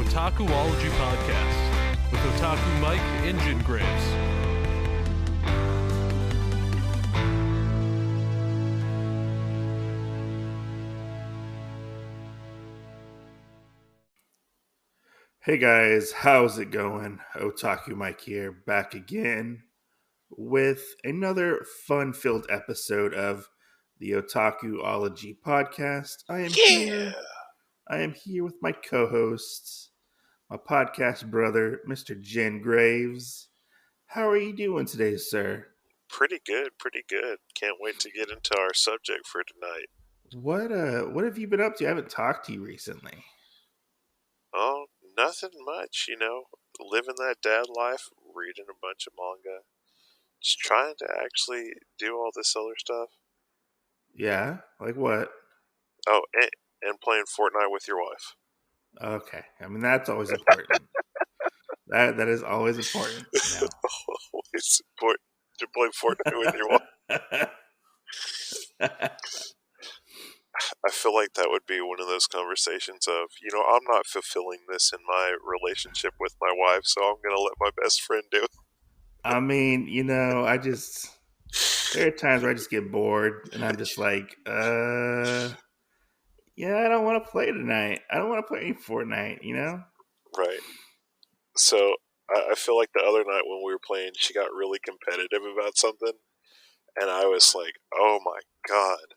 Otakuology Podcast with Otaku Mike and Jen Graves. Hey guys, how's it going? Otaku Mike here, back again with another fun-filled episode of the Otakuology Podcast. I am here with my co-hosts, my podcast brother, Mr. Jen Graves. How are you doing today, sir? Pretty good. Can't wait to get into our subject for tonight. What have you been up to? I haven't talked to you recently. Oh, nothing much, living that dad life, reading a bunch of manga, just trying to actually do all this other stuff. Yeah? Like what? Oh, and playing Fortnite with your wife. Okay. I mean, that's always important. That is always important, Always important to play Fortnite with your wife. I feel like that would be one of those conversations of, I'm not fulfilling this in my relationship with my wife, so I'm going to let my best friend do it. I mean, there are times where I just get bored and I'm just like, I don't want to play tonight. I don't want to play any Fortnite, Right. So I feel like the other night when we were playing, she got really competitive about something, and I was like, "Oh my god,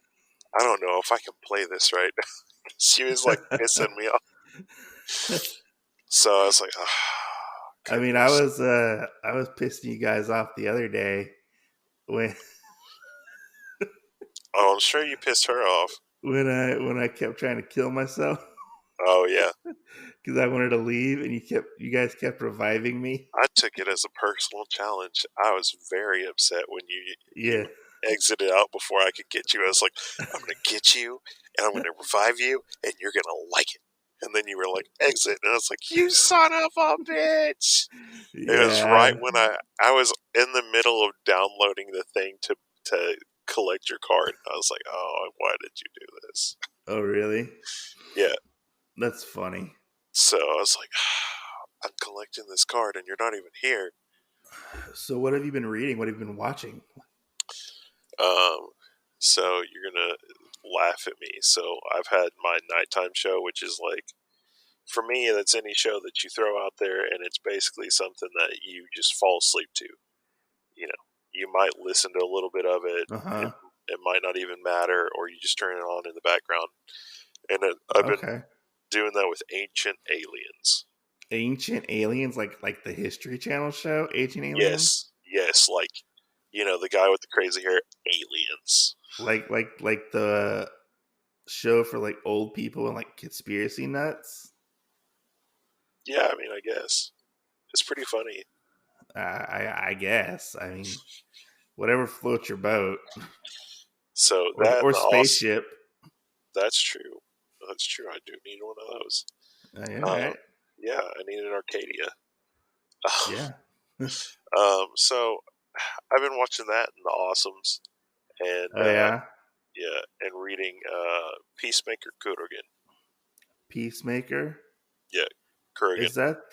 I don't know if I can play this right now." She was like pissing me off. So I was like, "Oh, I mean, I was pissing you guys off the other day when Oh, I'm sure you pissed her off. when I kept trying to kill myself Oh yeah, because I wanted to leave and you guys kept reviving me. I took it as a personal challenge. I was very upset when you Yeah. exited out before I could get you. I was like, "I'm gonna get you, and I'm gonna revive you, and you're gonna like it." And then you were like, "Exit," and I was like, "You son of a bitch!" It was right when I was in the middle of downloading the thing to collect your card. I was like, "Oh, why did you do this?" Oh, really? Yeah. That's funny. So I was like, "I'm collecting this card, and you're not even here." So what have you been reading? What have you been watching? So you're gonna laugh at me. So I've had my nighttime show, which is like, for me, that's any show that you throw out there, and it's basically something that you just fall asleep to. You might listen to a little bit of it. Uh-huh. It might not even matter, or you just turn it on in the background. And I've been doing that with Ancient Aliens. Ancient Aliens, like the History Channel show, Ancient Aliens? Yes, like, the guy with the crazy hair, Aliens. Like the show for like old people and like conspiracy nuts? Yeah, I mean, I guess. It's pretty funny. I guess. I mean, whatever floats your boat. So or spaceship. That's true. That's true. I do need one of those. All right. Yeah, I need an Arcadia. Yeah. So I've been watching that in the Awesomes, and and reading Peacemaker Kurogen. Peacemaker? Yeah, Kurogen. Is that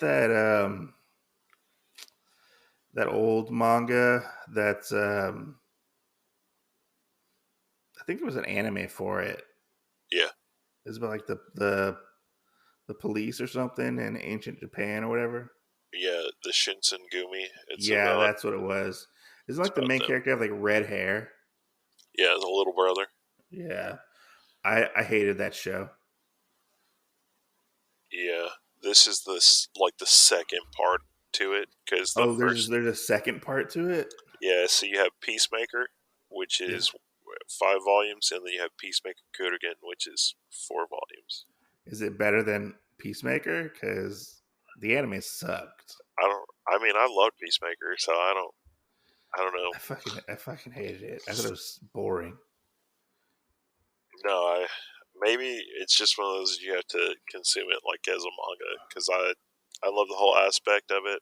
that old manga that's I think there was an anime for it. Yeah. It's about like the police or something in ancient Japan or whatever. Yeah, the Shinsengumi. That's what it was. Isn't like the main character have like red hair? Yeah, the little brother. Yeah. I hated that show. Yeah. This is the second part to it, because there's a second part to it? Yeah, so you have Peacemaker, which is 5 volumes, and then you have Peacemaker Kurogen, which is 4 volumes. Is it better than Peacemaker? Because the anime sucked. I loved Peacemaker, so I don't know. I fucking hated it. I thought it was boring. No, maybe it's just one of those you have to consume it like as a manga, because I love the whole aspect of it.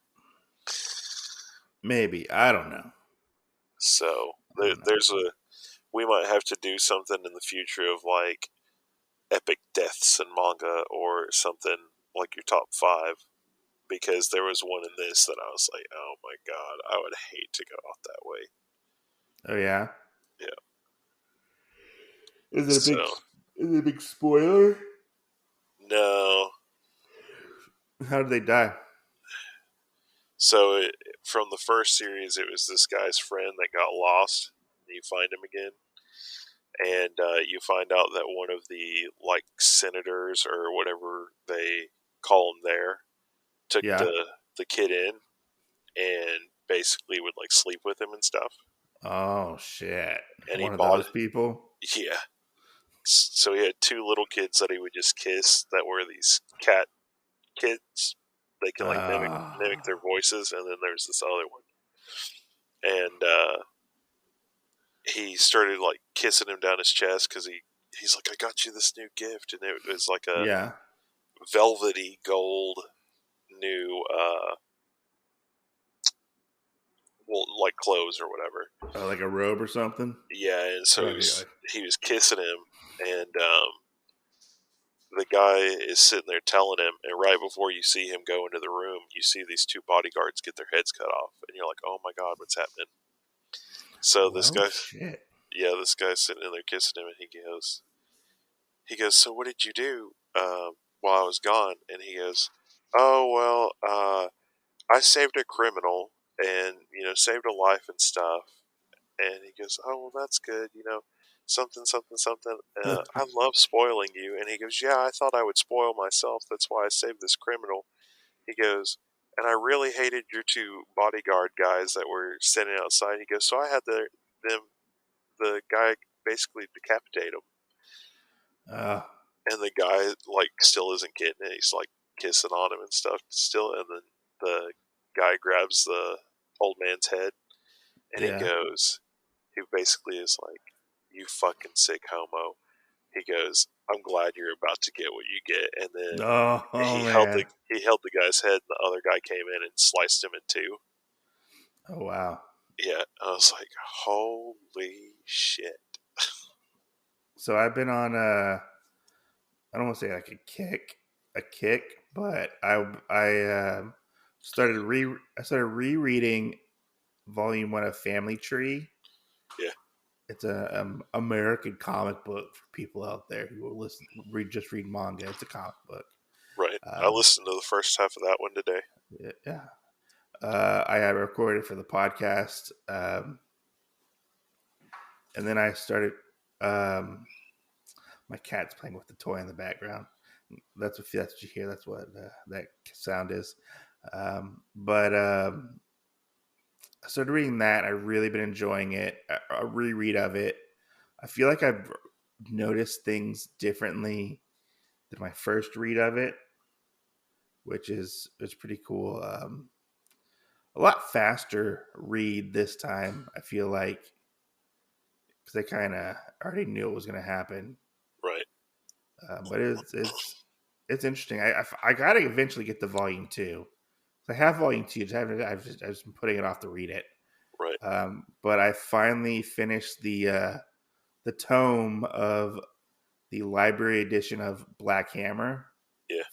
Maybe. I don't know. So we might have to do something in the future of like epic deaths in manga or something like your top 5, because there was one in this that I was like, oh my god, I would hate to go out that way. Oh yeah. Yeah. Is it a big? So Is it a big spoiler? no. How did they die? So from the first series, it was this guy's friend that got lost. And you find him again, and you find out that one of the like senators or whatever they call him there took Yeah. the kid in and basically would like sleep with him and stuff. Oh shit! And he One of bought those people. yeah. So he had 2 little kids that he would just kiss that were these cat kids. They can like mimic their voices, and then there's this other one. And he started like kissing him down his chest because he's like, I got you this new gift, and it was like a Yeah. velvety gold new well, like clothes or whatever. Like a robe or something. Yeah, and so Okay. he was kissing him, and the guy is sitting there telling him, and right before you see him go into the room, you see these 2 bodyguards get their heads cut off, and you're like, oh my god, what's happening? So this Well, guy, shit. yeah, this guy's sitting in there kissing him, and he goes, so what did you do while I was gone? And he goes, oh well, I saved a criminal, and saved a life and stuff. And he goes, oh well, that's good, something something something. I love spoiling you. And he goes, yeah, I thought I would spoil myself. That's why I saved this criminal. He goes, and I really hated your 2 bodyguard guys that were standing outside. He goes, so I had the guy basically decapitate him. And the guy like still isn't getting it. He's like kissing on him and stuff still. And then the guy grabs the old man's head, and Yeah. he basically is like, you fucking sick homo. He goes, I'm glad you're about to get what you get. And then Oh man. he held the guy's head, and the other guy came in and sliced him in 2. Oh wow. Yeah, I was like, holy shit. So I've been on I don't want to say like a kick, but I started rereading volume 1 of Family Tree. Yeah. It's a American comic book for people out there who will just read manga. It's a comic book. Right. I listened to the first half of that one today. Yeah. I had recorded for the podcast, and then I started. My cat's playing with the toy in the background. That's what you hear. That's what that sound is. But I started reading that. I've really been enjoying it. A reread of it. I feel like I've noticed things differently than my first read of it, which is pretty cool. A lot faster read this time. I feel like because I kind of already knew it was going to happen. Right. But it's interesting. I got to eventually get to volume 2. I have volume 2. I've just been putting it off to read it. Right. But I finally finished the tome of the library edition of Black Hammer. Yeah.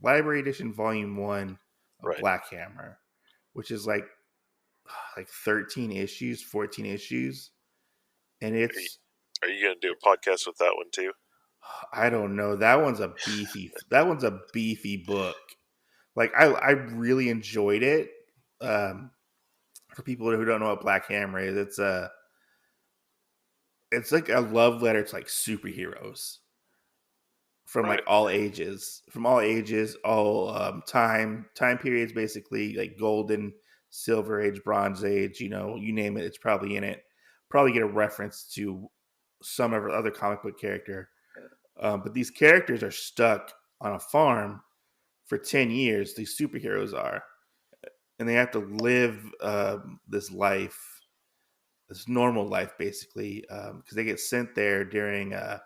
Library edition volume 1 of Right. Black Hammer, which is like 13 issues, 14 issues. And it's. Are you going to do a podcast with that one too? I don't know. That one's a beefy book. Like I really enjoyed it. For people who don't know what Black Hammer is, it's like a love letter to like superheroes from Right. like all ages, all time periods, basically like golden, silver age, bronze age. You name it, it's probably in it. Probably get a reference to some other comic book character. But these characters are stuck on a farm for 10 years. These superheroes are. And they have to live this life, this normal life, basically, because they get sent there during a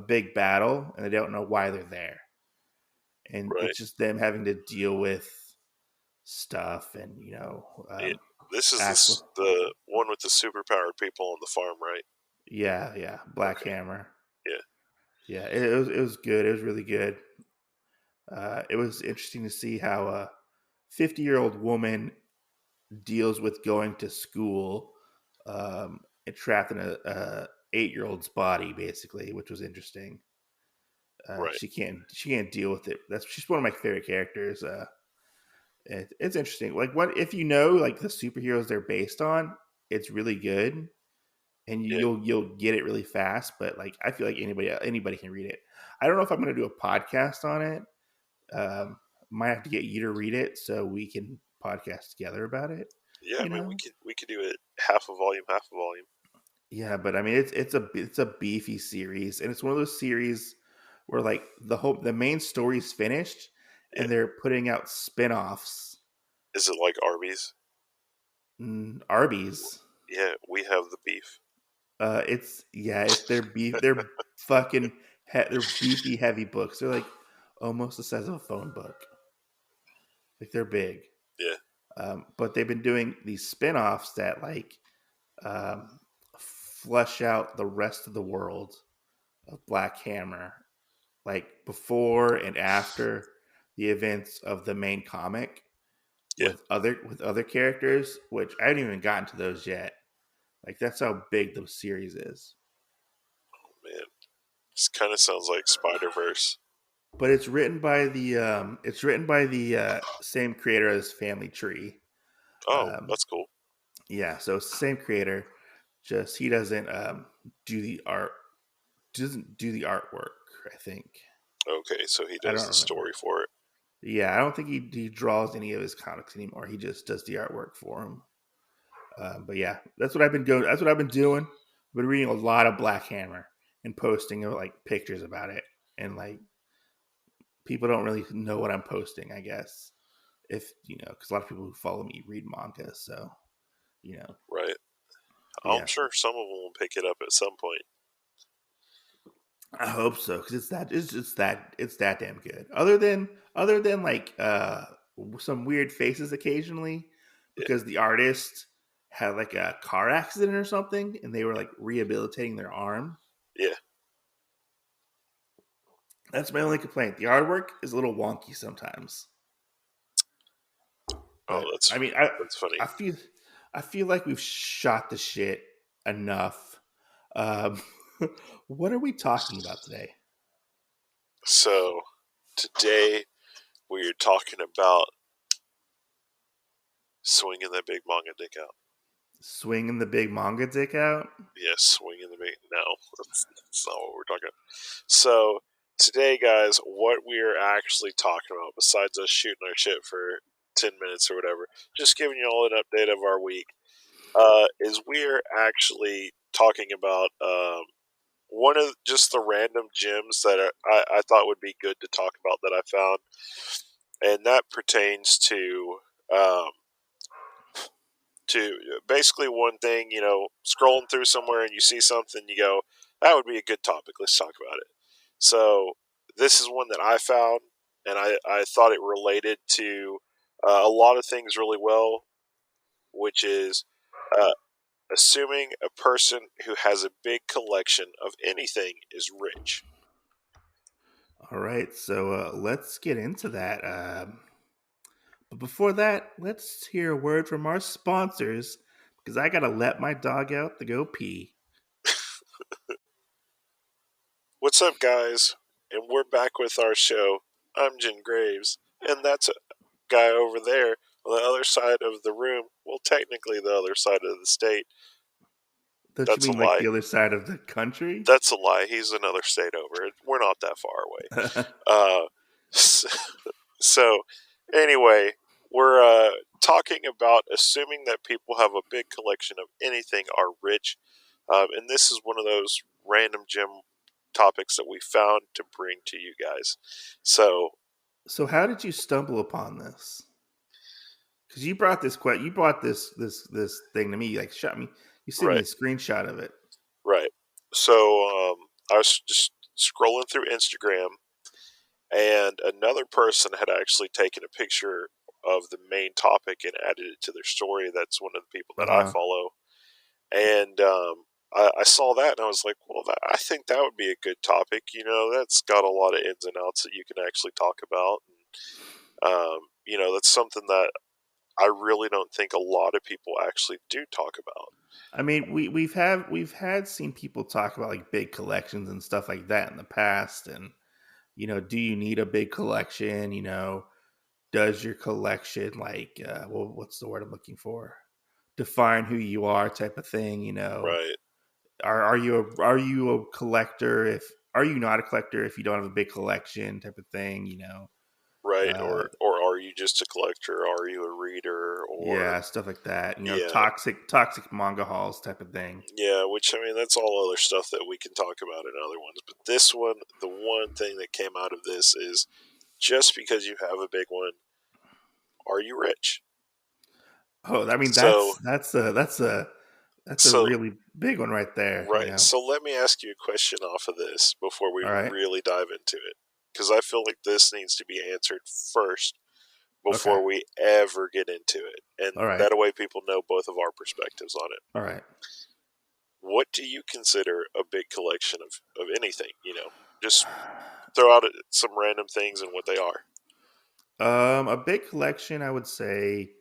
big battle and they don't know why they're there. And Right. it's just them having to deal with stuff and, This is the one with the superpower people on the farm, right? Yeah. Black Hammer. Yeah. Yeah, it was good. It was really good. It was interesting to see how a 50-year-old woman deals with going to school and trapped in a 8-year-old's body, basically, which was interesting. Right. She can't deal with it. She's one of my favorite characters. It's interesting. Like, what if you know like the superheroes they're based on? It's really good, and Yeah. you'll get it really fast. But like, I feel like anybody can read it. I don't know if I'm going to do a podcast on it. Um, might have to get you to read it so we can podcast together about it. Yeah, I You mean, know? we could do it half a volume, half a volume. Yeah, but I mean, it's a beefy series, and it's one of those series where like the main story's finished, Yeah. and they're putting out spin-offs. Is it like Arby's? Arby's. Yeah, we have the beef. It's their beef. They're fucking they're beefy heavy books. They're like almost the size of a phone book. Like they're big. Yeah. But they've been doing these spin-offs that like um, flush out the rest of the world of Black Hammer, like before and after the events of the main comic Yeah. with other characters, which I haven't even gotten to those yet. Like that's how big the series is. Man, this kind of sounds like Spider Verse. But it's written by the same creator as Family Tree. Oh, Um, that's cool. yeah, so it's the same creator. Just he doesn't do the art doesn't do the artwork. I think Okay, so he I does don't the remember. story for it. Yeah, I don't think he draws any of his comics anymore. He just does the artwork for him. But yeah, that's what I've been doing. That's what I've been doing. I've been reading a lot of Black Hammer and posting like pictures about it, and like people don't really know what I'm posting. I guess if because a lot of people who follow me read manga, so you know, Right. I'm yeah, sure some of them will pick it up at some point. I hope so because it's that damn good. Other than like some weird faces occasionally, Yeah. because the artist had like a car accident or something, and they were like rehabilitating their arm. Yeah. That's my only complaint. The artwork is a little wonky sometimes, Oh, but that's I mean, I that's funny. I feel I feel like we've shot the shit enough. Um, what are we talking about today? So today we're talking about swinging that big manga dick out. Swinging the big manga dick out. Yes, swinging the big. No, that's not what we're talking about. So today, guys, what we're actually talking about, besides us shooting our shit for 10 minutes or whatever, just giving you all an update of our week, is we're actually talking about one of just the random gems that I thought would be good to talk about that I found, and that pertains um, to basically one thing. Scrolling through somewhere and you see something, you go, "That would be a good topic. Let's talk about it." So this is one that I found, and I thought it related to a lot of things really well, which is uh, assuming a person who has a big collection of anything is rich. All right, so let's get into that. But before that, let's hear a word from our sponsors because I gotta let my dog out to go pee. What's up, guys? And we're back with our show. I'm Jen Graves, and that's a guy over there on the other side of the room. Well, technically, the other side of the state. Don't you That's a mean like lie. the other side of the country? That's a lie. He's another state over. We're not that far away. Uh, so, anyway, we're talking about assuming that people have a big collection of anything are rich. And this is one of those random gem topics that we found to bring to you guys. So, So how did you stumble upon this? Because you brought this thing to me, like shot me. You sent me right, a screenshot of it. right. So, I was just scrolling through Instagram, and another person had actually taken a picture of the main topic and added it to their story. That's one of the people Uh that I huh. follow. And I saw that and I was like, well, I think that would be a good topic. That's got a lot of ins and outs that you can actually talk about. And, that's something that I really don't think a lot of people actually do talk about. I mean, we've had seen people talk about like big collections and stuff like that in the past, and do you need a big collection? Does your collection like well, what's the word I'm looking for? Define who you are, type of thing. Right, Are you a collector? If Are you not a collector if you don't have a big collection, type of thing? right. Uh, Or are you just a collector? Are you a reader? Or, yeah, stuff like that. yeah, Toxic manga halls, type of thing. yeah, which, I mean, that's all other stuff that we can talk about in other ones. But this one, the one thing that came out of this is just because you have a big one, are you rich? Oh, I mean So, that's a so, really big one right there. right. So let me ask you a question off of this before we All right. really dive into it. Because I feel like this needs to be answered first Okay. before we ever get into it. And All right. that way people know both of our perspectives on it. All right. What do you consider a big collection of anything? Just throw out some random things and what they are. A big collection, I would say,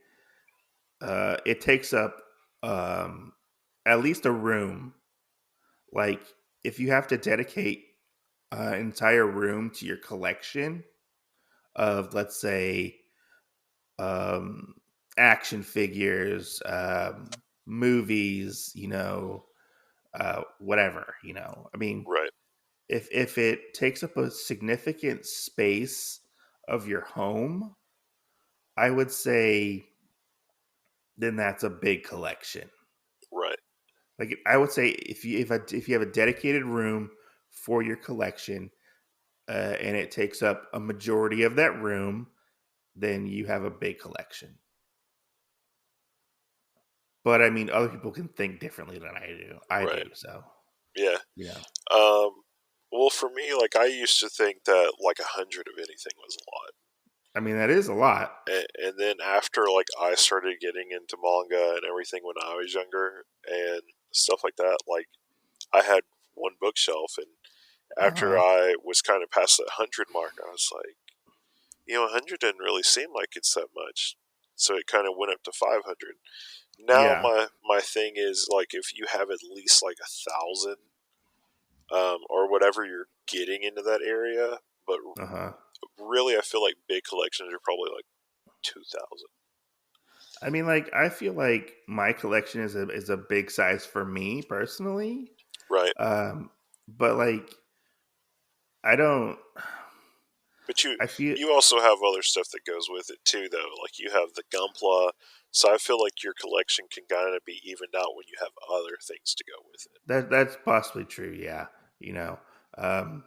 it takes up um, at least a room. Like, if you have to dedicate an entire room to your collection of, let's say, um, action figures, movies, whatever. I mean, Right, if it takes up a significant space of your home, I would say then that's a big collection. right, Like, I would say if you have a dedicated room for your collection, and it takes up a majority of that room, then you have a big collection. But I mean, other people can think differently than I do. I right. do. So Yeah. you know, Um, well, for me, like, I used to think that like 100 of anything was a lot. I mean, that is a lot. And then after, like, I started getting into manga and everything when I was younger and stuff like that, like, I had one bookshelf, and Uh after huh. I was kind of past that 100 mark, I was like, 100 didn't really seem like it's that much. So it kind of went up to 500. Now Yeah. my thing is, like, if you have at least like 1,000, or whatever you're getting into that area, but Uh huh. really I feel like big collections are probably like 2,000. I mean, like, I feel like my collection is a big size for me personally. Right. Um, but like, I don't. But you I feel you also have other stuff that goes with it too, though. Like, you have the Gunpla, so I feel like your collection can kind of be evened out when you have other things to go with it. that's possibly true. Yeah. You know, um,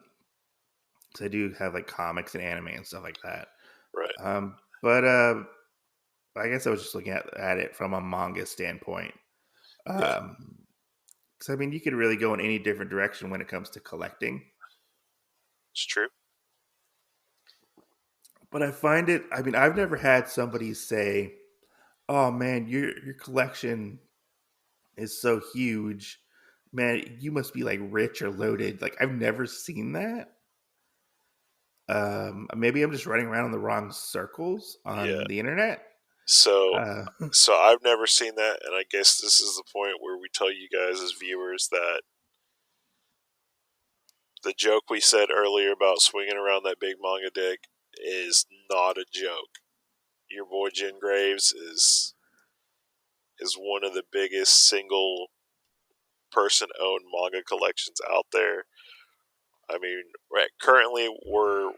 'cause I do have like comics and anime and stuff like that. Right. But I guess I was just looking at it from a manga standpoint. Yeah. Um, because I mean, you could really go in any different direction when it comes to collecting. It's true. But I find it. I mean, I've never had somebody say, "Oh man, your collection is so huge, man. You must be like rich or loaded." Like, I've never seen that. Maybe I'm just running around in the wrong circles Yeah. on the internet. So Uh, so I've never seen that, and I guess this is the point where we tell you guys as viewers that the joke we said earlier about swinging around that big manga dick is not a joke. Your boy Jen Graves is one of the biggest single person owned manga collections out there. I mean, right, currently we're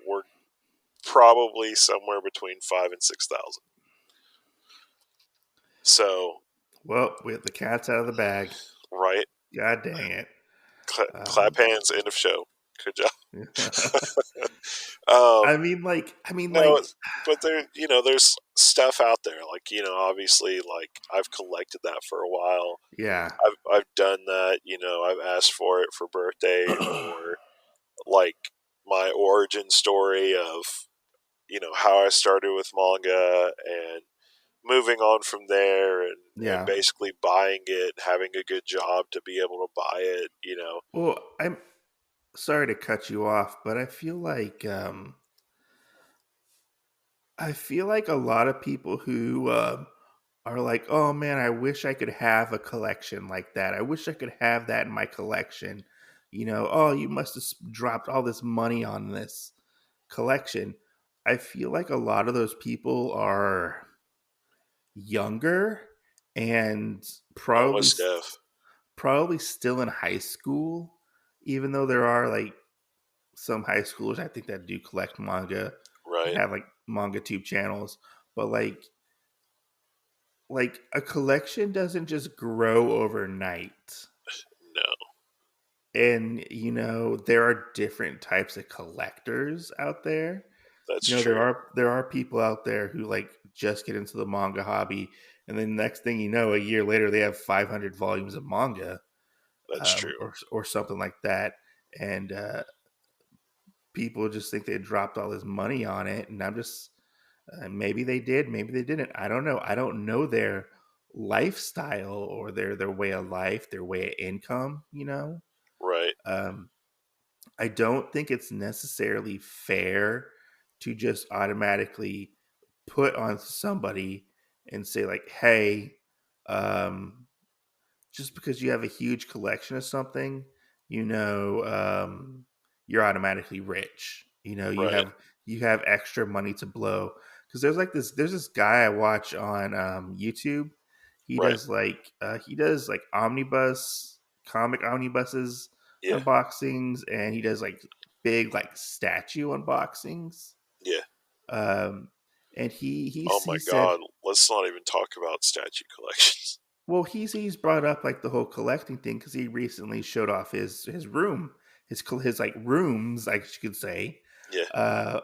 probably somewhere between 5 and 6,000. So, well, with the cat's out of the bag. right, God dang it. clap Um, hands. End of show. Good job. Um, I mean, no, like, but there's stuff out there. Like, obviously, like, I've collected that for a while. yeah. I've done that. I've asked for it for birthday, or like my origin story of how I started with manga, and moving on from there and Yeah. basically buying it, having a good job to be able to buy it, you know. Well, I'm sorry to cut you off, but I feel like a lot of people who are like, "Oh man, I wish I could have a collection like that. I wish I could have that in my collection." Oh, you must have dropped all this money on this collection. I feel like a lot of those people are younger and Oh, probably most def. probably still in high school, even though there are like some high schoolers I think that do collect manga and Right? have like manga tube channels, but like a collection doesn't just grow overnight. No, And there are different types of collectors out there. that's There true. are people out there who like just get into the manga hobby, and then next thing you know, a year later they have 500 volumes of manga, That's true. or something like that, and people just think they dropped all this money on it. And I'm just maybe they did, maybe they didn't. I don't know. I don't know their lifestyle or their way of life, their way of income. Right? Um, I don't think it's necessarily fair to just automatically put on somebody and say like, "Hey, um, just because you have a huge collection of something, you know, um, you're automatically rich. Right? You have extra money to blow." Because there's this guy I watch on YouTube. Right? He does like omnibus comic omnibuses Yeah. unboxings, and he does like big like statue unboxings. Yeah. Um, and Oh he my said, God. Let's not even talk about statue collections. well, he's brought up like the whole collecting thing because he recently showed off his room, his like rooms, I guess you could say, Yeah.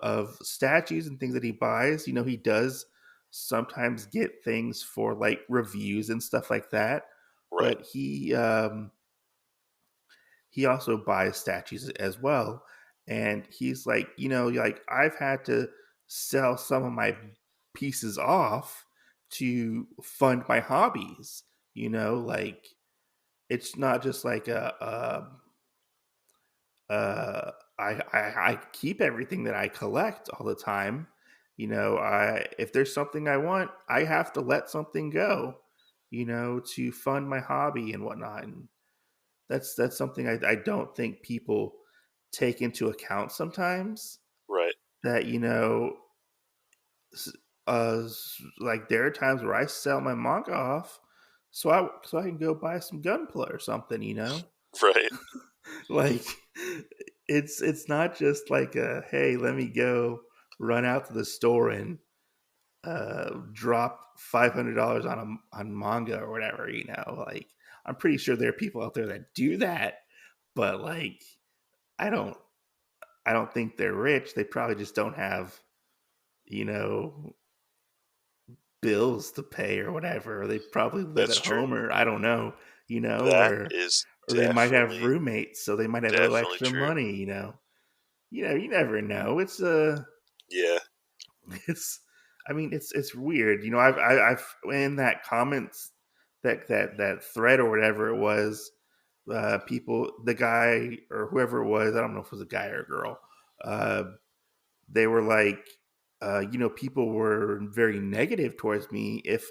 of statues and things that he buys. He does sometimes get things for like reviews and stuff like that, Right? but he also buys statues as well. And he's like, like I've had to sell some of my pieces off to fund my hobbies. Like it's not just like I keep everything that I collect all the time. I if there's something I want, I have to let something go, to fund my hobby and whatnot. And that's something I don't think people take into account sometimes. Right? That s- like there are times where I sell my manga off, so I can go buy some gunpla or something. Right? Like it's not just like a hey, let me go run out to the store and drop $500 on manga or whatever. Like I'm pretty sure there are people out there that do that, but like I don't I don't think they're rich. They probably just don't have, you know, bills to pay or whatever. Or they probably live at That's true. home, or I don't know, That is or they might have definitely, roommates, so they might have a little definitely extra true. money. You never know. Yeah. It's I mean it's weird. I've in that comments that thread or whatever it was, people the guy or whoever it was, I don't know if it was a guy or a girl, uh, they were like, people were very negative towards me if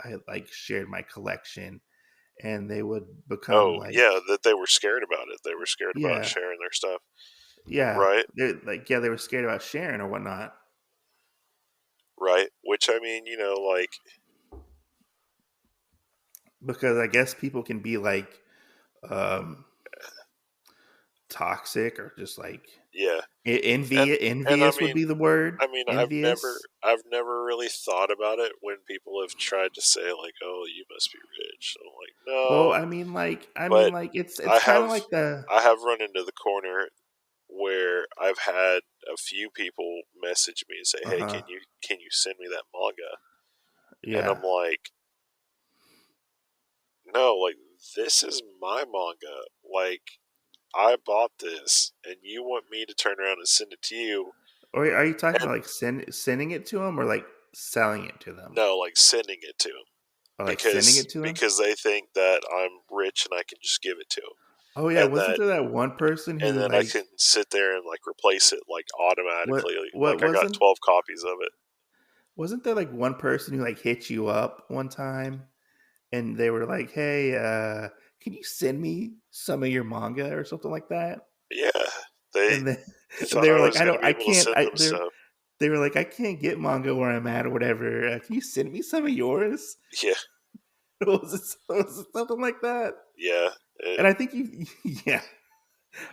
I like shared my collection, and they would become Oh, like, yeah, that they were scared about it. They were scared about yeah, sharing their stuff. yeah, Right? they're like, yeah, they were scared about sharing or whatnot Right? Which, I mean, like, because I guess people can be like um toxic or just like yeah. And I envious would mean, be the word, I've envious. never really thought about it when people have tried to say like, "Oh, you must be rich." I'm like, Well, "No," I mean but like I it's kind of have like the I have run into the corner where I've had a few people message me and say, "Hey, uh-huh, can you send me that manga?" And yeah. I'm like, "No, like this is my manga. Like I bought this and you want me to turn around and send it to you?" Or are you talking And about like sending it to them, or like selling it to them? No, like sending it to them. Or like sending Because it to them? they think that I'm rich and I can just give it to them. Oh yeah, And wasn't there that one person and who then I like can sit there and like replace it like automatically. what Like I got wasn't 12 copies of it. wasn't there like one person who like hit you up one time and they were like, "Hey, can you send me some of your manga or something like that?" Yeah, they And then they and thought they were I like, was "I going to don't, be I able to can't, send them stuff. they were like, I can't get manga where I'm at or whatever. Can you send me some of yours?" Yeah, Was it something like that? yeah, And I think you, yeah,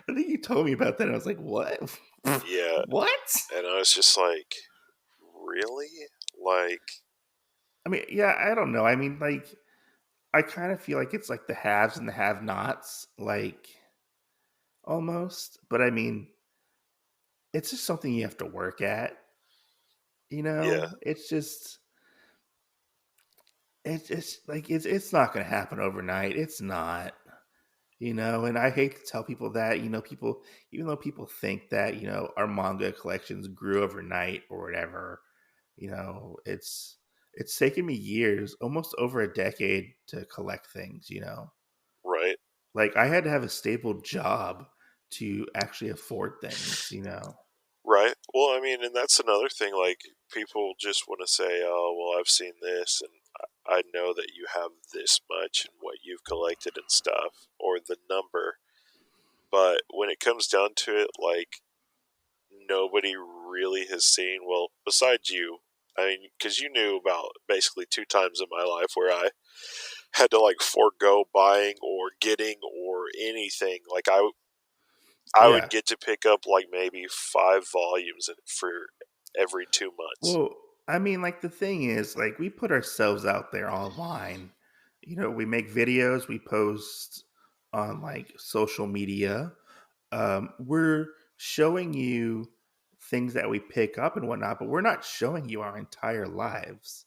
I think you told me about that. And I was like, what? yeah. What? And I was just like, really? Like, I mean, yeah, I don't know. I mean, like, I kind of feel like it's like the haves and the have-nots, like almost. But I mean, it's just something you have to work at. You yeah, know, it's like it's not going to happen overnight. It's not. You know, and I hate to tell people that, you know, people, even though people think that, you know, our manga collections grew overnight or whatever, you know, it's taken me years, almost over a decade to collect things, you know. right, Like I had to have a stable job to actually afford things, you know. right. Well, I mean, and that's another thing. Like, people just want to say, oh, well, I've seen this, and I know that you have this much and what you've collected and stuff, or the number. But when it comes down to it, like, nobody really has seen, well, besides you. I mean, because you knew about basically 2 times in my life where I had to like forego buying or getting or anything. Like I would Yeah. get to pick up like maybe 5 volumes for every 2 months. Well, I mean, like the thing is, like we put ourselves out there online. You know, we make videos, we post on like social media. We're showing you things that we pick up and whatnot, but we're not showing you our entire lives.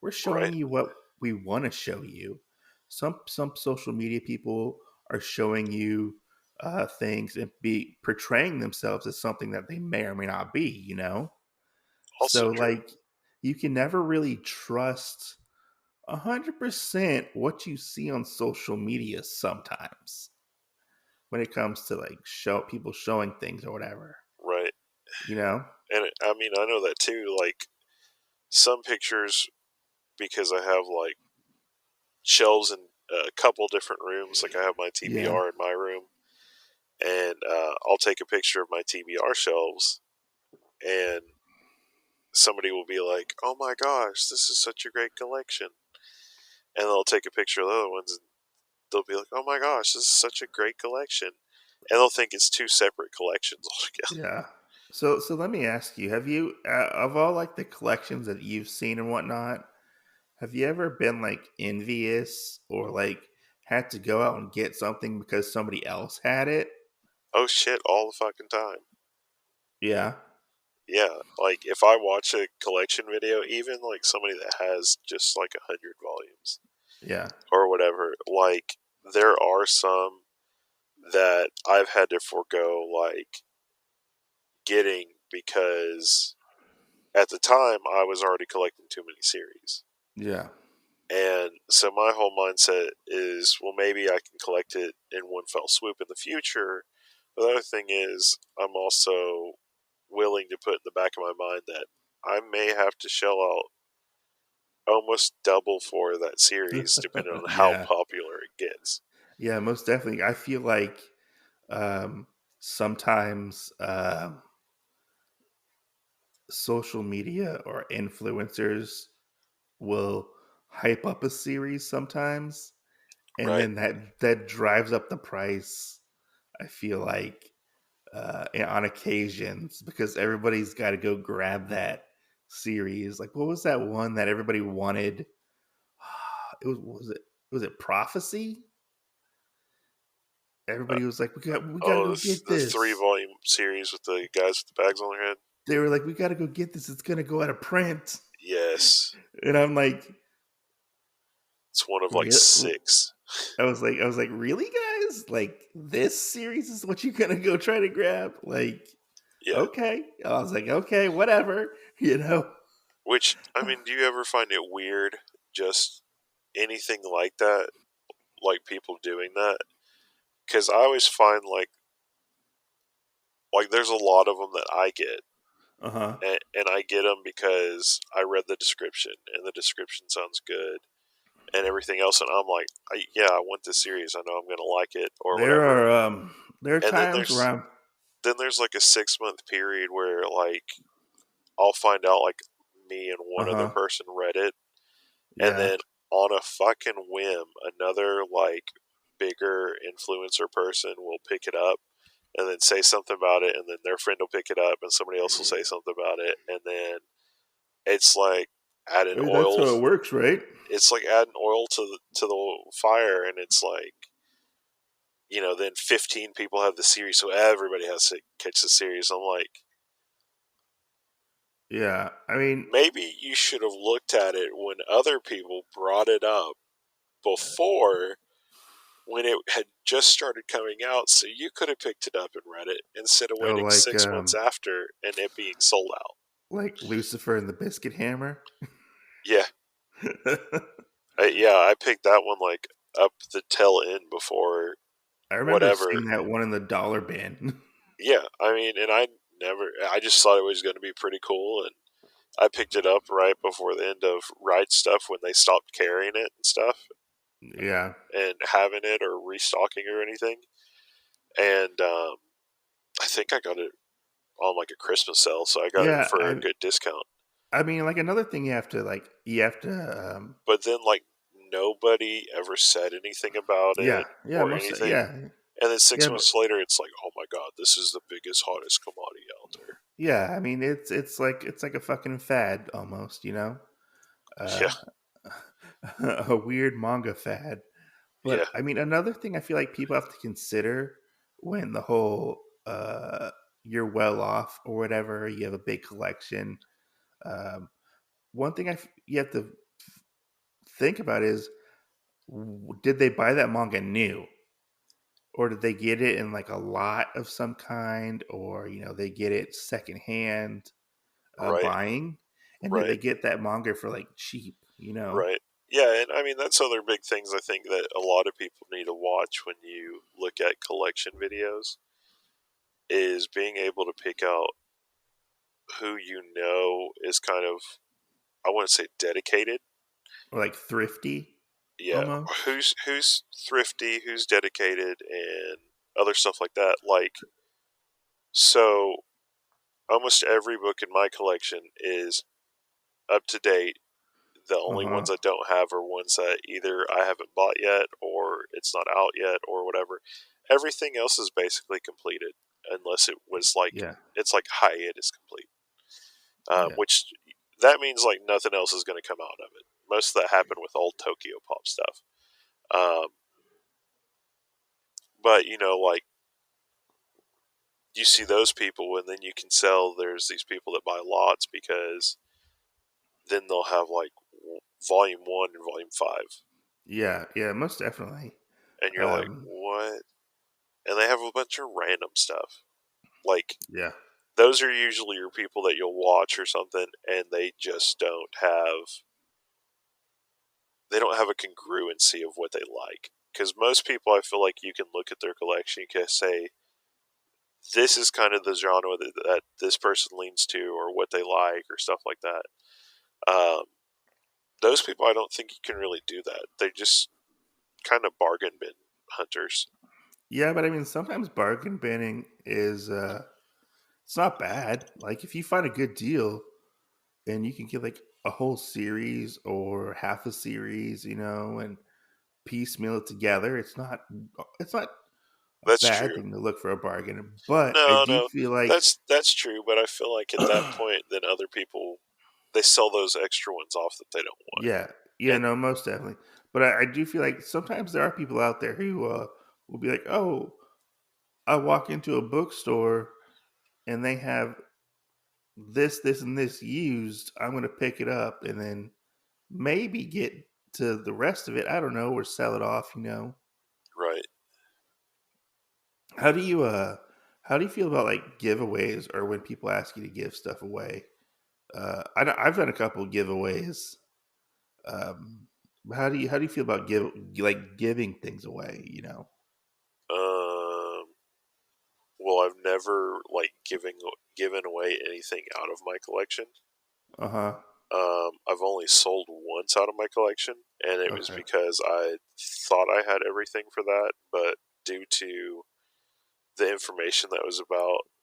We're showing Right, you what we want to show you. Some social media people are showing you things and be portraying themselves as something that they may or may not be. You know, also so true. like you can never really trust 100% what you see on social media sometimes when it comes to like show people showing things or whatever, Right. you know? And I mean, I know that too. Like, some pictures, because I have like shelves in a couple different rooms. Like, I have my Yeah. TBR in my room, and I'll take a picture of my TBR shelves, and somebody will be like, "Oh my gosh, this is such a great collection," and they'll take a picture of the other ones, and they'll be like, "Oh my gosh, this is such a great collection," and they'll think it's two separate collections altogether. Yeah. So let me ask you, have you of all like the collections that you've seen and whatnot, have you ever been like envious or like had to go out and get something because somebody else had it? Oh shit, all the fucking time. Yeah. Yeah, like if I watch a collection video, even like somebody that has just like 100 volumes Yeah. or whatever, like there are some that I've had to forego like getting because at the time I was already collecting too many series. Yeah. And so my whole mindset is, well, maybe I can collect it in one fell swoop in the future. But the other thing is, I'm also willing to put in the back of my mind that I may have to shell out almost double for that series, depending on how Yeah. popular it gets. Yeah, most definitely. I feel like um sometimes social media or influencers will hype up a series sometimes and Right? then that drives up the price. I feel like on occasions because everybody's got to go grab that series. Like what was that one that everybody wanted? It was it Prophecy? Uh, Everybody was like, we gotta oh, go get the three this. volume series with the guys with the bags on their head. They were like, we gotta go get this, it's gonna go out of print. Yes, And I'm like, it's one of like real? 6. I was like, really, guys? Like this series is what you're gonna go try to grab? Like, Yeah. okay. I was like, okay, whatever, you know. Which, I mean, do you ever find it weird, just anything like that, like people doing that? Because I always find like there's a lot of them that I get, Uh huh. and I get them because I read the description, and the description sounds good, and everything else, and I'm like, yeah, I want this series. I know I'm gonna like it or There whatever. are there are And times where I'm there's like a 6 month period where like I'll find out like me and uh one other huh. person read it, and Yeah. then on a fucking whim, another like bigger influencer person will pick it up and then say something about it, and then their friend will pick it up, and somebody else will say something about it, and then it's like adding I mean, that's oil. how it works, right? It's like adding oil to the fire, and it's like, then 15 people have the series, so everybody has to catch the series. I'm like, Yeah. I mean, maybe you should have looked at it when other people brought it up before, when it had just started coming out, so you could have picked it up and read it instead of oh, waiting 6 months after and it being sold out. like Lucifer and the Biscuit Hammer. Yeah, I picked that one like up the tail end before I remember whatever. seeing that one in the dollar bin. Yeah, I mean, and I just thought it was going to be pretty cool, and I picked it up right before the end of Ride Stuff when they stopped carrying it and stuff Yeah. and having it or restocking or anything. And I think I got it on like a Christmas sale, so I got it Yeah. for a good discount. I mean, like another thing you have to But then like nobody ever said anything about yeah, it yeah, or most anything. yeah. And then six Yeah, but months later, it's like, oh my god, this is the biggest, hottest commodity out there. yeah, I mean it's like a fucking fad almost, you know? Yeah, Uh a weird manga fad. yeah, But I mean another thing I feel like people have to consider when the whole you're well off or whatever, you have a big collection. Um one thing you have to think about is did they buy that manga new? Or did they get it in like a lot of some kind, or they get it secondhand right, buying, and did right, they get that manga for like cheap? right. Yeah, and I mean that's other big things I think that a lot of people need to watch when you look at collection videos is being able to pick out who is kind of, I want to say, dedicated. Or like thrifty Yeah, almost. who's thrifty, who's dedicated, and other stuff like that. Like, so almost every book in my collection is up to date. The Uh only huh. ones I don't have are ones that either I haven't bought yet or it's not out yet or whatever. Everything else is basically completed, unless it was like, Yeah. it's like hiatus complete, Yeah. which that means like nothing else is going to come out of it. Most of that happened with old Tokyo Pop stuff. Um, but like you see those people, and then you can sell. There's these people that buy lots because then they'll have like volume 1 and volume 5, Yeah. Yeah. Most definitely. and you're like, Um. what? And they have a bunch of random stuff. Like, Yeah. those are usually your people that you'll watch or something, and they just don't have a congruency of what they like. Because most people, I feel like you can look at their collection, you can say, this is kind of the genre that this person leans to, or what they like, or stuff like that. Um, those people, I don't think you can really do that. They're just kind of bargain bin hunters. Yeah. But I mean, sometimes bargain binning is it's not bad. Like if you find a good deal and you can get like a whole series or half a series, and piecemeal it together. It's not a That's bad true. thing to look for a bargain, but I No, do no, feel like that's true. But I feel like at that point, then other people, they sell those extra ones off that they don't want. yeah, yeah, And no, most definitely. But I do feel like sometimes there are people out there who will be like, "Oh, I walk into a bookstore and they have this, and this used. I'm going to pick it up and then maybe get to the rest of it. I don't know, or sell it off." right, How do you how do you feel about like giveaways or when people ask you to give stuff away? I've done a couple giveaways. Um, how do you feel about giving things away? You know. Um, well, I've never like given away anything out of my collection. Uh huh. I've only sold once out of my collection, and it was Okay. because I thought I had everything for that, but due to the information that was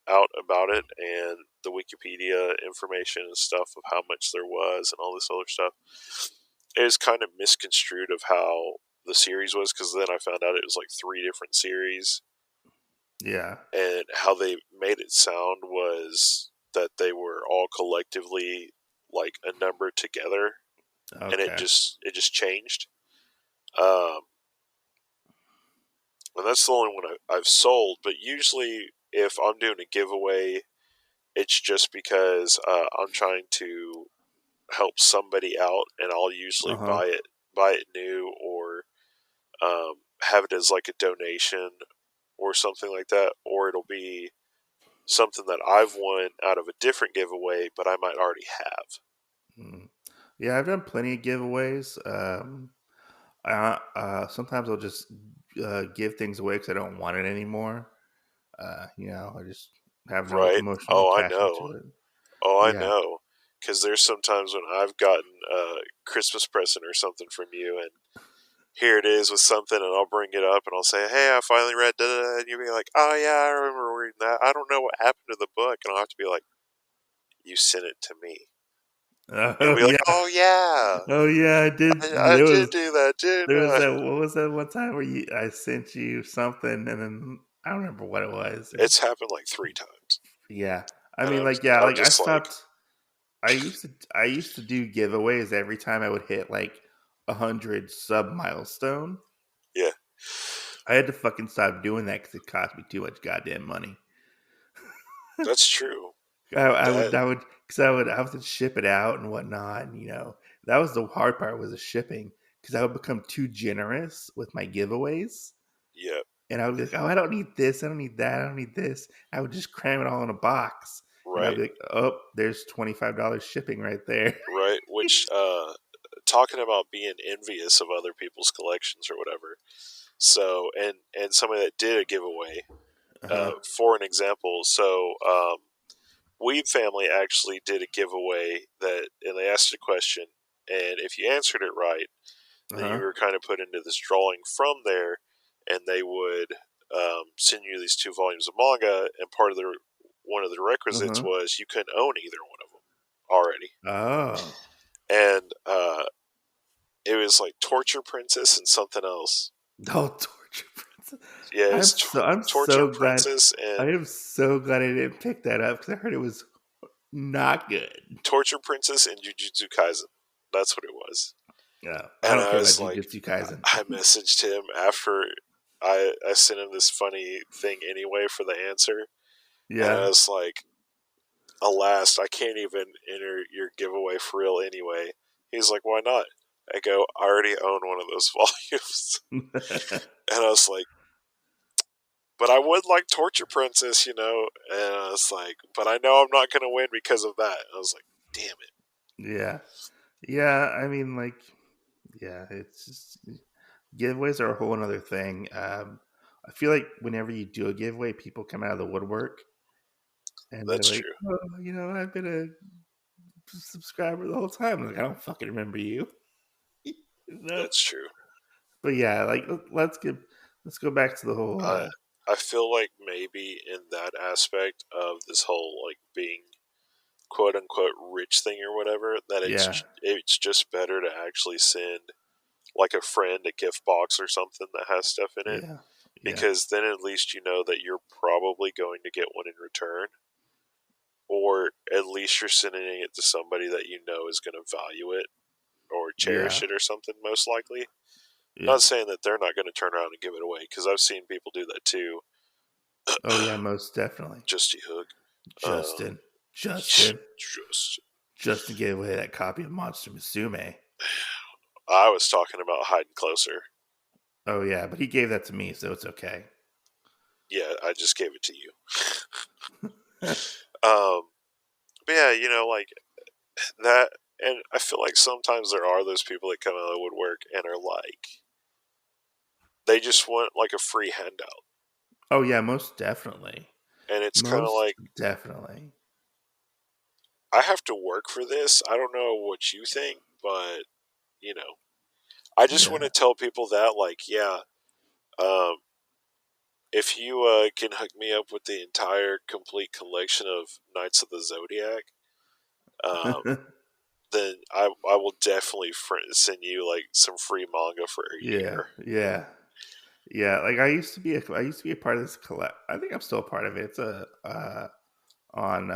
out about it and the Wikipedia information and stuff of how much there was and all this other stuff, it was kind of misconstrued of how the series was, because then I found out it was like three different series, Yeah. and how they made it sound was that they were all collectively like a number together, and it Okay. just changed. Um, and that's the only one I've sold. But usually, if I'm doing a giveaway, it's just because I'm trying to help somebody out, and I'll usually Uh huh. buy it new, or have it as like a donation or something like that, or it'll be something that I've won out of a different giveaway, but I might already have. Mm. Yeah, I've done plenty of giveaways. Sometimes I'll just give things away because I don't want it anymore. I just have no Right? emotional Oh, I attachment know. to it. Oh, I Yeah. know. Because there's sometimes when I've gotten a Christmas present or something from you, and here it is with something, and I'll bring it up and I'll say, "Hey, I finally read da," and you'll be like, "Oh yeah, I remember reading that. I don't know what happened to the book," and I'll have to be like, "You sent it to me." And you'll Oh be like, yeah. "Oh yeah, Oh yeah. I did. I did do that, didn't There was I?" that. What was that one time where I sent you something and then I don't remember what it was. It's happened like 3 times, Yeah. I and mean, like, yeah, I'm like I just like, stopped. I used to do giveaways every time I would hit like 100 sub milestone. yeah, I had to fucking stop doing that because it cost me too much goddamn money. that's true. That Because I would have to ship it out and whatnot. And, that was the hard part was the shipping because I would become too generous with my giveaways. yeah, And I would be like, oh, I don't need this. I don't need that. I don't need this. I would just cram it all in a box. And I'd right, be like, oh, there's $25 shipping right there. right. Which talking about being envious of other people's collections or whatever. So, and somebody that did a giveaway, Uh-huh. for an example, so Weeb Family actually did a giveaway and they asked a question, and if you answered it right, then you Uh-huh. were kind of put into this drawing from there, and they would send you these 2 volumes of manga, and one of the requisites Uh-huh. was you couldn't own either one of them already, Oh. and it was like Torture Princess and something else. Oh, Torture Princess. Yeah, it was I'm Torture so glad. Princess I and am so glad I didn't pick that up because I heard it was not good. Torture Princess and Jujutsu Kaisen. That's what it was. Yeah, I And don't I care about was like, Jujutsu Kaisen. I messaged him after I sent him this funny thing anyway for the answer, and I Yeah. was like, alas, I can't even enter your giveaway for real anyway. He's like, why not? I go, I already own one of those volumes. And I was like, but I would like Torture Princess, you know? And I was like, but I know I'm not going to win because of that. I was like, damn it. Yeah. Yeah, I mean, like, yeah, it's just giveaways are a whole another thing. I feel like whenever you do a giveaway, people come out of the woodwork and they're That's like, true. "Oh, I've been a subscriber the whole time." I'm like, I don't fucking remember you. No. That's true. But yeah, like let's go back to the whole. I I feel like maybe in that aspect of this whole like being quote unquote rich thing or whatever, that Yeah, it's just better to actually send like a friend a gift box or something that has stuff in it, yeah, yeah, because then at least you know that you're probably going to get one in return, or at least you're sending it to somebody that you know is going to value it or cherish yeah, it or something, most likely. yeah. Not saying that they're not going to turn around and give it away, because I've seen people do that too. Oh yeah, most definitely. Just Hook. Uh, Justin, Justin, just Justin gave away that copy of Monster Musume. I was talking about hiding closer. Oh yeah, but he gave that to me, so it's okay. Yeah, I just gave it to you. But yeah, like that, and I feel like sometimes there are those people that come out of the woodwork and are like, they just want like a free handout. Oh yeah, most definitely. And it's kind of Most like, definitely. I have to work for this. I don't know what you think, but, you know, I just want Yeah. to tell people that, like, yeah, um, if you can hook me up with the entire complete collection of Knights of the Zodiac, um, then I will definitely send you like some free manga for a Yeah. year. Yeah. Yeah. Like I used to be a part of this collect. I think I'm still a part of it. It's a on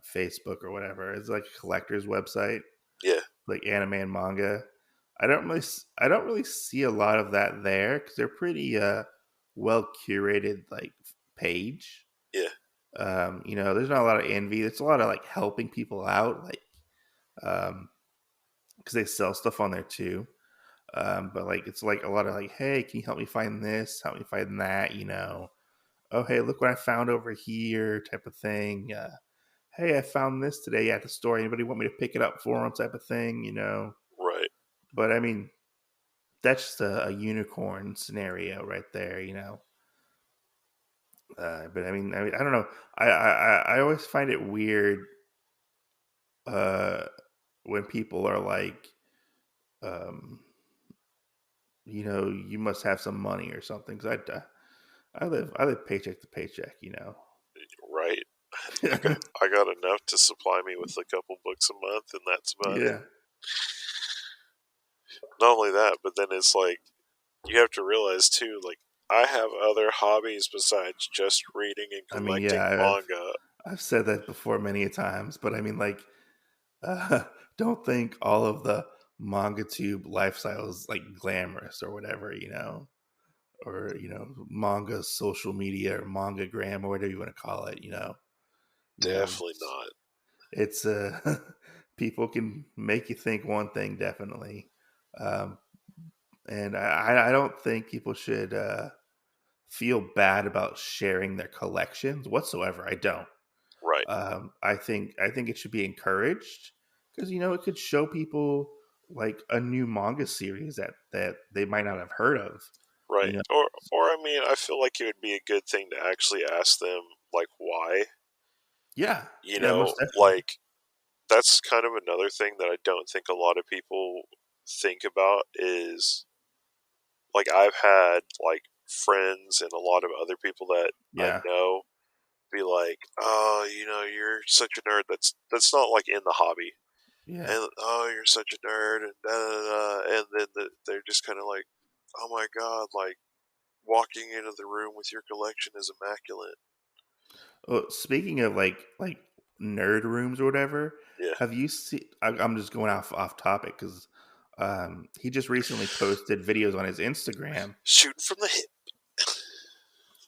Facebook or whatever. It's like a collector's website, Yeah, like anime and manga. I don't really see a lot of that there because they're pretty well curated like page. yeah, There's not a lot of envy. There's a lot of like helping people out, like because they sell stuff on there too. But like it's like a lot of like, hey, can you help me find this? Help me find that? Oh hey, look what I found over here, type of thing. Hey, I found this today at the store. Anybody want me to pick it up for them, type of thing. right. But I mean, that's just a unicorn scenario right there. But I don't know. I always find it weird uh, when people are like, um, you must have some money or something. Because I live paycheck to paycheck. Right. I got enough to supply me with a couple books a month, and that's about it. Yeah. Not only that, but then it's like you have to realize too, like I have other hobbies besides just reading and I mean, yeah, collecting manga. I've said that before many a times, but I mean, like, uh, don't think all of the manga tube lifestyle is like glamorous or whatever. Or manga social media or manga gram or whatever you want to call it. Definitely It's, not. it's people can make you think one thing definitely, um, and I don't think people should feel bad about sharing their collections whatsoever. I don't. Right, I think it should be encouraged because it could show people like a new manga series that they might not have heard of. You right. know, Or I mean, I feel like it would be a good thing to actually ask them like why. yeah, You yeah, know, most definitely. like that's kind of another thing that I don't think a lot of people think about is like I've had like friends and a lot of other people that I Yeah, know be like, "Oh, you're such a nerd." That's not like in the hobby, yeah. and oh, you're such a nerd, and da da da, and then they're just kind of like, "Oh my god!" Like walking into the room with your collection is immaculate. Well, speaking of like nerd rooms or whatever, Yeah, have you seen? I'm just going off topic because he just recently posted videos on his Instagram. shooting from the hip.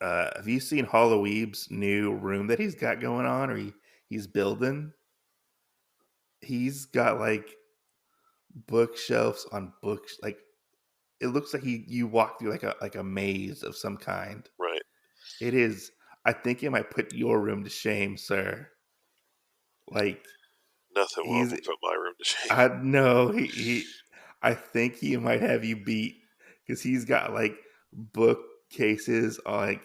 Have you seen Halloween's new room that he's got going on, or he's building? He's got like bookshelves on books. Like it looks like you walk through like a maze of some kind. Right. It is. I think it might put your room to shame, sir. Like Nothing will he's. ever put my room to shame. I know I think he might have you beat because he's got like bookcases like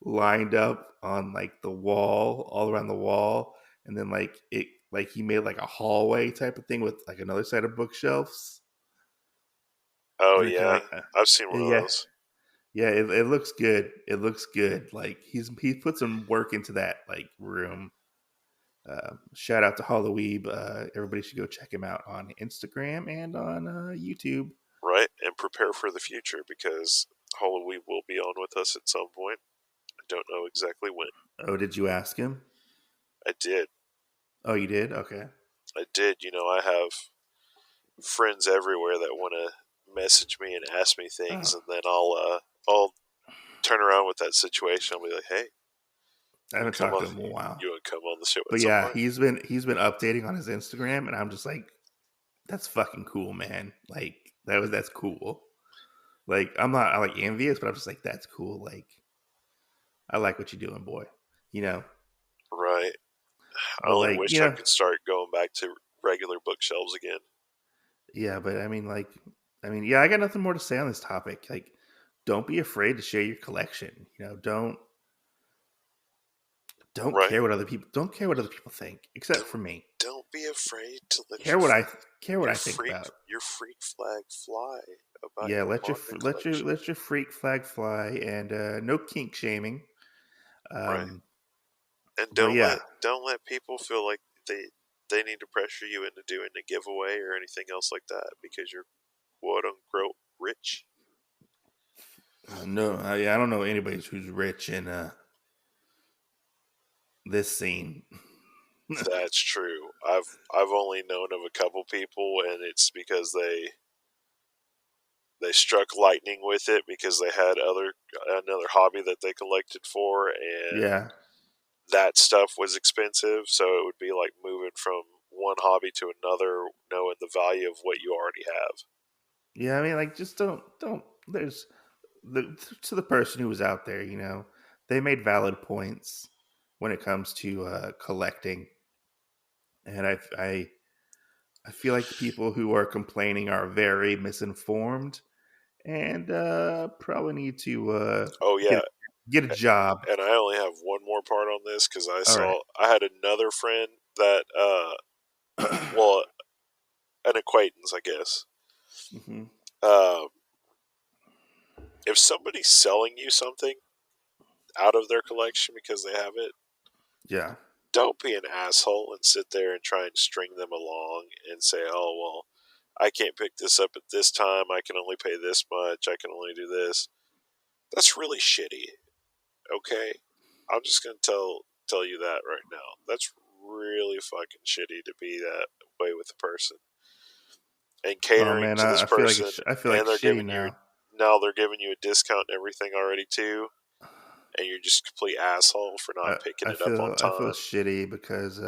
lined up on like the wall, all around the wall, and then like he made like a hallway type of thing with like another set of bookshelves, Oh and then kind of yeah, like I've seen one of yeah, those. yeah. It looks good. It looks good. Like he put some work into that like room. Shout out to Halloween. Everybody should go check him out on Instagram and on YouTube. Right, and prepare for the future because Halloween will be on with us at some point. I don't know exactly when. Oh, did you ask him? I did. Oh, you did? Okay. I did. I have friends everywhere that want to message me and ask me things, Oh, and then I'll turn around with that situation. I'll be like, "Hey, I you haven't come talked on, to him in a while. you want to come on the show at But some yeah, point?" he's been updating on his Instagram, and I'm just like, that's fucking cool, man. Like that's cool. Like I like envious, but I'm just like, that's cool. Like I like what you're doing, boy. You know. Right. I But only like wish I could start going back to regular bookshelves again. Yeah, but yeah, I got nothing more to say on this topic. Like, don't be afraid to share your collection. Don't Right. care what other people think, except Don't for me. don't be afraid to let Care what I care what I think about. your freak flag fly about Yeah, your manga collection. let your freak flag fly, and no kink shaming. Right. Um, And but yeah, don't let people feel like they need to pressure you into doing a giveaway or anything else like that because you're quote unquote rich. no, I don't know anybody who's rich in this scene. That's true. I've only known of a couple people, and it's because they struck lightning with it because they had another hobby that they collected for, and Yeah, that stuff was expensive. So it would be like moving from one hobby to another, knowing the value of what you already have. yeah. I mean, like, just don't. There's to the person who was out there. They made valid points when it comes to collecting, and I feel like the people who are complaining are very misinformed and probably need to Oh yeah, get a job. and I only have one more part on this because All right. I had another friend that well, an acquaintance, I guess. Hmm. Um, if somebody's selling you something out of their collection because they have it, Yeah. don't be an asshole and sit there and try and string them along and say, "Oh well, I can't pick this up at this time. I can only pay this much. I can only do this." That's really shitty. Okay, I'm just gonna tell you that right now. That's really fucking shitty to be that way with a person and Oh catering man, to this I feel like person, I feel like and shitty now. they're giving you a discount and everything already too, and you're just a complete asshole for not picking it up on I feel time. shitty because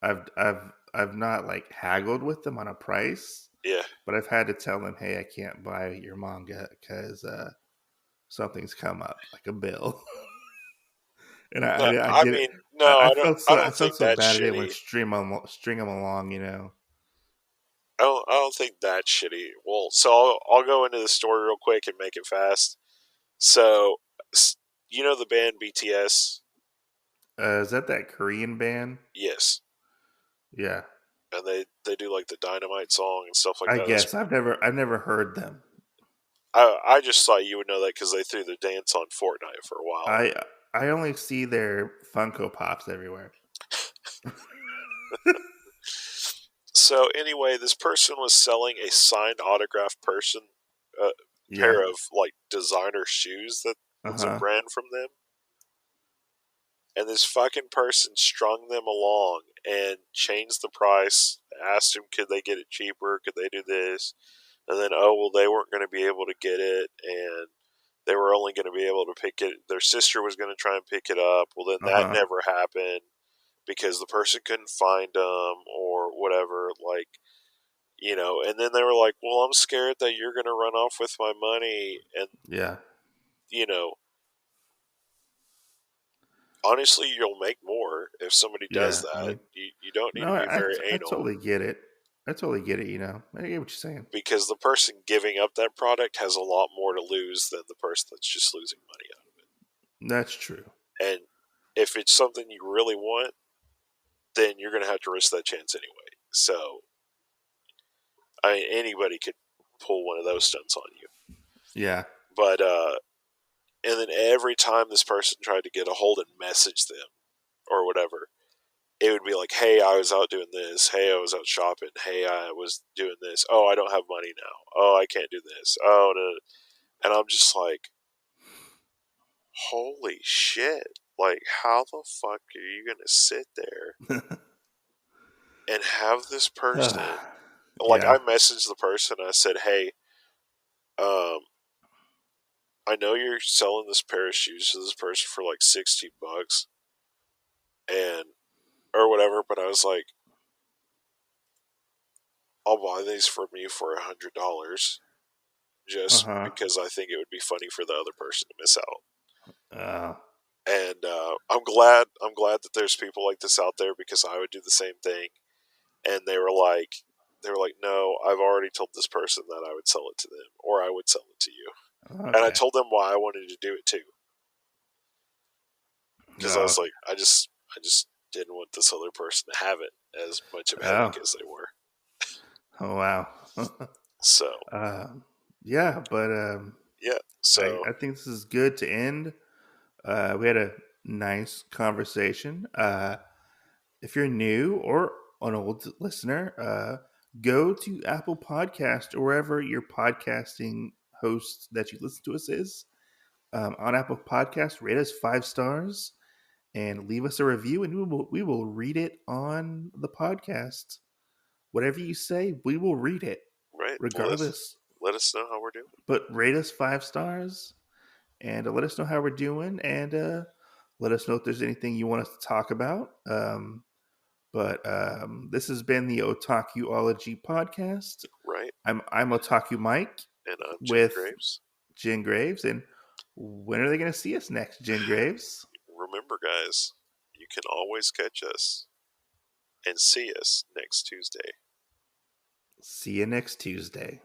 I've not like haggled with them on a price, Yeah. but I've had to tell them, hey, I can't buy your manga because something's come up, like a bill. And No, I get it. no, I I don't felt think so that's bad. I didn't want shitty. to string them along. I don't think that's shitty. Well, so I'll go into the story real quick and make it fast. So, you know the band BTS? Is that Korean band? Yes, Yeah, and they do like the Dynamite song and stuff like I that. guess I've never heard them. I just thought you would know that because they threw the dance on Fortnite for a while. I I only see their Funko Pops everywhere. So anyway, this person was selling a signed autograph uh, Yeah. pair of like designer shoes that Uh was a huh. brand from them, and this fucking person strung them along and changed the price. Asked them could they get it cheaper, could they do this, and then oh well they weren't going to be able to get it, and they were only going to be able to pick it. Their sister was going to try and pick it up. Well, then Uh that huh. never happened because the person couldn't find them or whatever. Like and then they were like, "Well, I'm scared that you're going to run off with my money," and Yeah. you know, honestly, you'll make more if somebody does Yeah. I that. mean, You don't need no, to be very I anal totally get it. I totally get it. I get what you're saying. because the person giving up that product has a lot more to lose than the person that's just losing money out of That's true. it. And if it's something you really want, then you're going to have to risk that chance anyway. So, I mean, anybody could pull one of those stunts on you. Yeah. But, and then every time this person tried to get a hold and message them or whatever, it would be like, hey, I was out doing this. Hey, I was out shopping. Hey, I was doing this. Oh, I don't have money now. Oh, I can't do this. Oh, no. And I'm just like, holy shit. Like, how the fuck are you going to sit there and have this person? Like, I Yeah. messaged the person. I said, hey, um, I know you're selling this pair of shoes to this person for like $60 and, or whatever, but I was like, I'll buy these from you for $100 Uh just huh. because I think it would be funny for the other person to miss out. Uh, And I'm glad that there's people like this out there because I would do the same thing. and they were like, no, I've already told this person that I would sell it to them, or I would sell it to you. And I Okay. told them why I wanted to do it too, because I was Oh. like, I just didn't want this other person to have it as much of a Oh. headache as they were. Oh wow. So Yeah, but yeah, so I think this is good to end. We had a nice conversation. If you're new or an old listener, go to Apple Podcast or wherever your podcasting host that you listen to us is. On Apple Podcast, rate us 5 stars and leave us a review, and we will read it on the podcast. Whatever you say, we will read it, right, regardless. let us know how we're doing. But rate us 5 stars and let us know how we're doing, and let us know if there's anything you want us to talk about. But this has been the Otakuology podcast. Right, I'm Otaku Mike and I'm Jen with Graves. Jen Graves, and when are they going to see us next, Jen Graves? Remember, guys, you can always catch us and see us next Tuesday. See you next Tuesday.